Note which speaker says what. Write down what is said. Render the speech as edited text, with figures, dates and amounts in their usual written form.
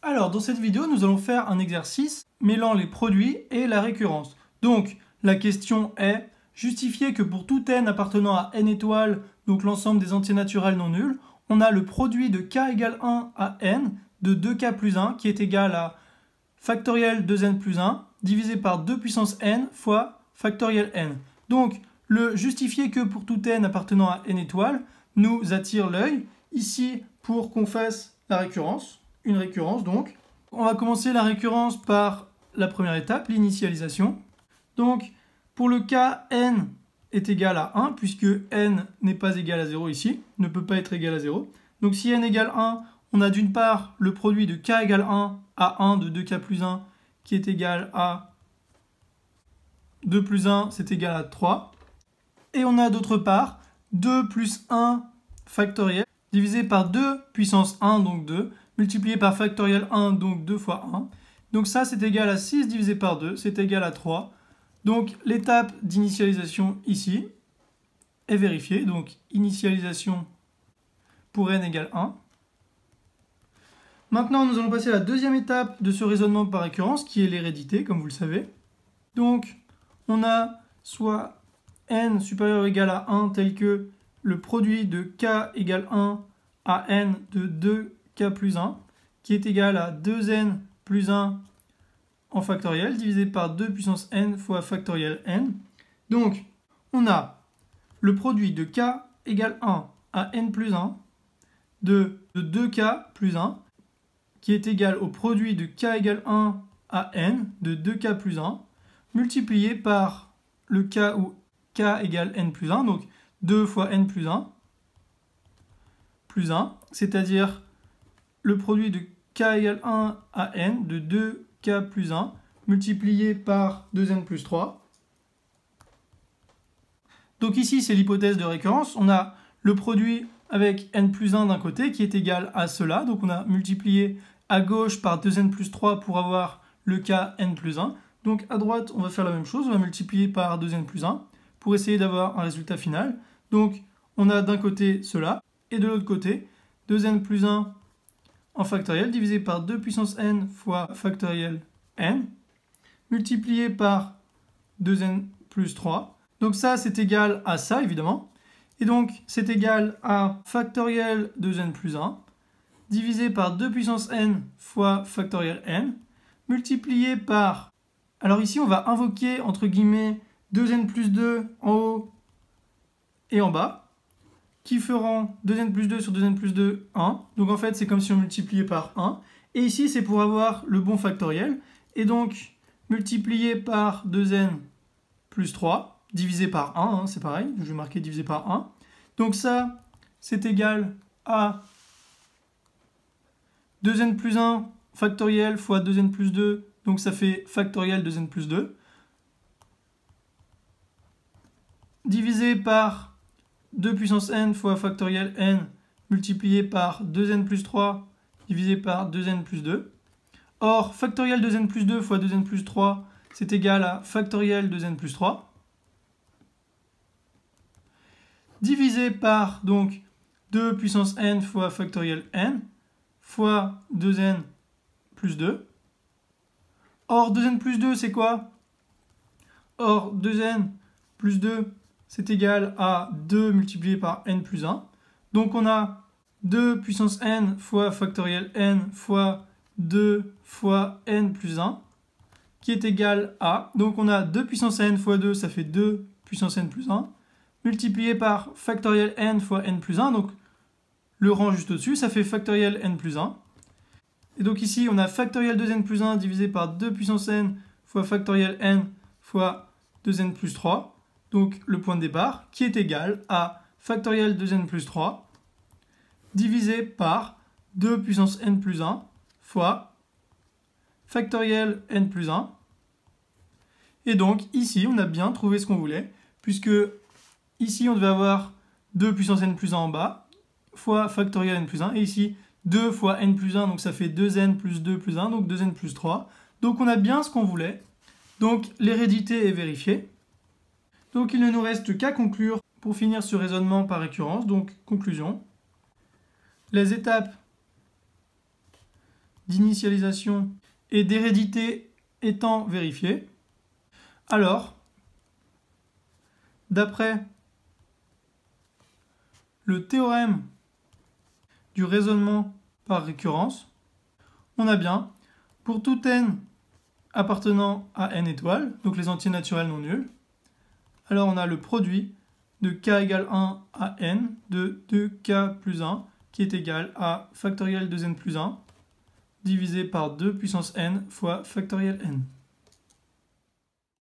Speaker 1: Alors, dans cette vidéo, nous allons faire un exercice mêlant les produits et la récurrence. Donc, la question est, justifier que pour tout n appartenant à n étoiles, donc l'ensemble des entiers naturels non nuls, on a le produit de k égale 1 à n de 2k plus 1 qui est égal à factoriel 2n plus 1 divisé par 2 puissance n fois factoriel n. Donc, le justifier que pour tout n appartenant à n étoiles nous attire l'œil, ici pour qu'on fasse la récurrence. Une récurrence donc. On va commencer la récurrence par la première étape, l'initialisation. Donc pour le cas n est égal à 1, puisque n n'est pas égal à 0 ici, ne peut pas être égal à 0. Donc si n égale 1, on a d'une part le produit de k égale 1 à 1 de 2k plus 1 qui est égal à 2 plus 1, c'est égal à 3. Et on a d'autre part 2 plus 1 factoriel divisé par 2 puissance 1, donc 2, multiplié par factoriel 1, donc 2 fois 1. Donc ça, c'est égal à 6 divisé par 2, c'est égal à 3. Donc l'étape d'initialisation ici est vérifiée. Donc initialisation pour n égale 1. Maintenant, nous allons passer à la deuxième étape de ce raisonnement par récurrence, qui est l'hérédité, comme vous le savez. Donc on a soit n supérieur ou égal à 1 tel que le produit de k égale 1 à n de 2k plus 1, qui est égal à 2n plus 1 en factoriel, divisé par 2 puissance n fois factoriel n. Donc, on a le produit de k égale 1 à n plus 1 de 2k plus 1, qui est égal au produit de k égale 1 à n de 2k plus 1, multiplié par le cas où k égale n plus 1, donc 2 fois n plus 1, c'est-à-dire le produit de k égale 1 à n de 2k plus 1 multiplié par 2n plus 3. Donc ici, c'est l'hypothèse de récurrence. On a le produit avec n plus 1 d'un côté qui est égal à cela. Donc on a multiplié à gauche par 2n plus 3 pour avoir le cas n plus 1. Donc à droite, on va faire la même chose. On va multiplier par 2n plus 1 pour essayer d'avoir un résultat final. Donc on a d'un côté cela et de l'autre côté 2n plus 1 en factoriel divisé par 2 puissance n fois factoriel n multiplié par 2n plus 3. Donc ça, c'est égal à ça, évidemment. Et donc, c'est égal à factoriel 2n plus 1 divisé par 2 puissance n fois factoriel n multiplié par... Alors ici, on va invoquer, entre guillemets, 2n plus 2 en haut et en bas, qui feront 2n plus 2 sur 2n plus 2, 1. Donc en fait, c'est comme si on multipliait par 1. Et ici, c'est pour avoir le bon factoriel. Et donc, multiplié par 2n plus 3, divisé par 1, hein, c'est pareil, je vais marquer divisé par 1. Donc ça, c'est égal à 2n plus 1 factoriel fois 2n plus 2, donc ça fait factoriel 2n plus 2, divisé par 2 puissance n fois factoriel n multiplié par 2n plus 3 divisé par 2n plus 2. Or, factoriel 2n plus 2 fois 2n plus 3, c'est égal à factoriel 2n plus 3. Divisé par donc 2 puissance n fois factoriel n fois 2n plus 2. Or, 2n plus 2, c'est quoi? Or, 2n plus 2, c'est égal à 2 multiplié par n plus 1. Donc on a 2 puissance n fois factoriel n fois 2 fois n plus 1, qui est égal à... Donc on a 2 puissance n fois 2, ça fait 2 puissance n plus 1, multiplié par factoriel n fois n plus 1, donc le rang juste au-dessus, ça fait factoriel n plus 1. Et donc ici, on a factoriel 2n plus 1 divisé par 2 puissance n fois factoriel n fois 2n plus 3, donc le point de départ, qui est égal à factoriel 2n plus 3 divisé par 2 puissance n plus 1 fois factoriel n plus 1. Et donc ici, on a bien trouvé ce qu'on voulait, puisque ici, on devait avoir 2 puissance n plus 1 en bas, fois factoriel n plus 1, et ici, 2 fois n plus 1, donc ça fait 2n plus 2 plus 1, donc 2n plus 3. Donc on a bien ce qu'on voulait. Donc l'hérédité est vérifiée. Donc il ne nous reste qu'à conclure pour finir ce raisonnement par récurrence. Donc conclusion. Les étapes d'initialisation et d'hérédité étant vérifiées, alors, d'après le théorème du raisonnement par récurrence, on a bien, pour tout n appartenant à n étoiles, donc les entiers naturels non nuls, alors on a le produit de k égale 1 à n de 2k plus 1 qui est égal à factoriel 2n plus 1 divisé par 2 puissance n fois factoriel n.